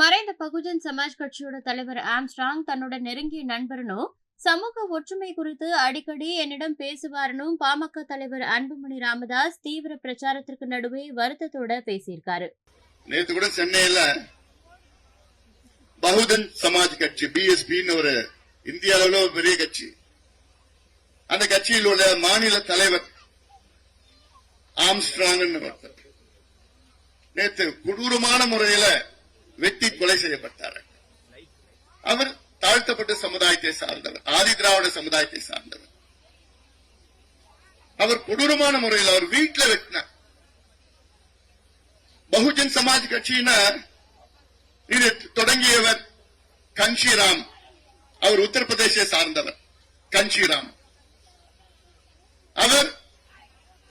மறைந்த பகுஜன் சமாஜ் கட்சியோட தலைவர் ஆம்ஸ்ட்ராங் தன்னோட நெருங்கிய நண்பரனும் சமூக ஒற்றுமை குறித்து அடிக்கடி என்னிடம் பேசுவாரனும் பாமக தலைவர் அன்புமணி ராமதாஸ் தீவிர பிரச்சாரத்திற்கு நடுவே வருத்தத்தோட பேசியிருக்காரு. நேற்று கூட சென்னையில பகுஜன் சமாஜ் கட்சி பிஎஸ்பின்னு ஒரு இந்திய அளவில் ஒரு பெரிய கட்சி, அந்த கட்சியில் உள்ள மாநில தலைவர் ஆம்ஸ்ட்ராங் நேற்று கொடூரமான முறையில வெட்டி கொலை செய்யப்பட்டார். அவர் தாழ்த்தப்பட்ட சமுதாயத்தை சார்ந்தவர், ஆதி திராவிட சமுதாயத்தை சார்ந்தவர். அவர் கொடூரமான முறையில் அவர் வீட்டில் வெட்டினார். பகுஜன் சமாஜ் கட்சியினா இது தொடங்கியவர் கன்ஷிராம், அவர் உத்தரப்பிரதேச சார்ந்தவர். கன்ஷிராம் அவர்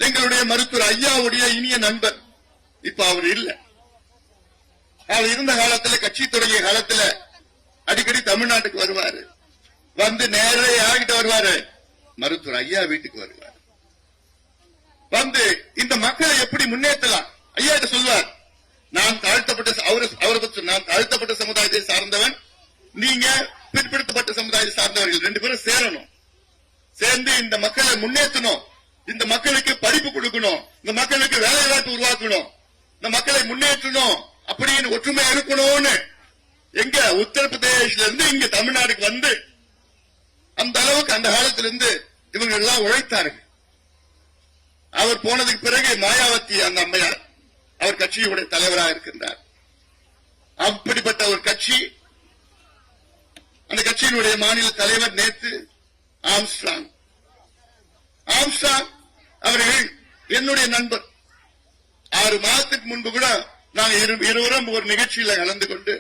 எங்களுடைய மருத்துவர் ஐயாவுடைய இனிய நண்பர். இப்ப அவர் இல்ல. அவர் இருந்த காலத்தில், கட்சி தொடங்கிய காலத்தில் அடிக்கடி தமிழ்நாட்டுக்கு வருவாரு. வந்து நேரே யார்கிட்ட வருவாரு? மருத்துவர் ஐயா வீட்டுக்கு வருவார். வந்து இந்த மக்களை எப்படி முன்னேற்றலாம் ஐயா கிட்ட சொல்வார். நான் தாழ்த்தப்பட்ட சமுதாயத்தை சார்ந்தவன், நீங்க பிற்படுத்தப்பட்ட சமுதாயத்தை சார்ந்தவர்கள், ரெண்டு பேரும் சேரணும். சேர்ந்து இந்த மக்களை முன்னேற்றணும், இந்த மக்களுக்கு படிப்பு கொடுக்கணும், இந்த மக்களுக்கு வேலை வாய்ப்பு உருவாக்கணும், இந்த மக்களை முன்னேற்றணும் அப்படின்னு ஒற்றுமை இருக்கணும்னு எங்க உத்தரப்பிரதேசில இருந்து இங்க தமிழ்நாடுக்கு வந்து அந்த அளவுக்கு அந்த காலத்திலிருந்து இவங்க எல்லாம் உழைத்தார்கள். அவர் போனதுக்கு பிறகு மாயாவதி அந்த அம்மையார் அவர் கட்சியுடைய தலைவராக இருக்கின்றார். அப்படிப்பட்ட ஒரு கட்சி, அந்த கட்சியினுடைய மாநில தலைவர் நேற்று ஆம்ஸ்ட்ராங் அவர்கள் என்னுடைய நண்பர். 6 மாதத்துக்கு முன்பு கூட நாங்கள் இருவரும் ஒரு நிகழ்ச்சியில கலந்து கொண்டு,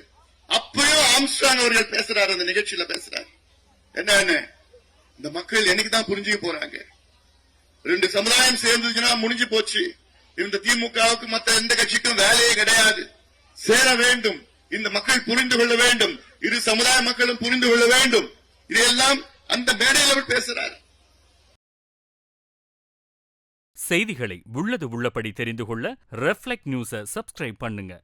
அப்பயும் ஆம்ஸ்ட்ராங் அவர்கள் பேசுறாரு, அந்த நிகழ்ச்சியில பேசுறாரு. என்னன்னு, இந்த மக்கள் என்னைக்குதான் புரிஞ்சுக்க போறாங்க? 2 சமுதாயம் சேர்ந்துச்சுன்னா முடிஞ்சு போச்சு. இந்த திமுகவுக்கு மற்ற எந்த கட்சிக்கும் வேலையே கிடையாது. சேர வேண்டும், இந்த மக்கள் புரிந்து கொள்ள வேண்டும், இரு சமுதாய மக்களும் புரிந்து கொள்ள வேண்டும். இதையெல்லாம் அந்த மேடையில் அவர் பேசுறாரு. செய்திகளை உள்ளது உள்ளபடி தெரிந்து கொள்ள ரெஃப்ளெக்ட் நியூஸை சப்ஸ்கிரைப் பண்ணுங்க.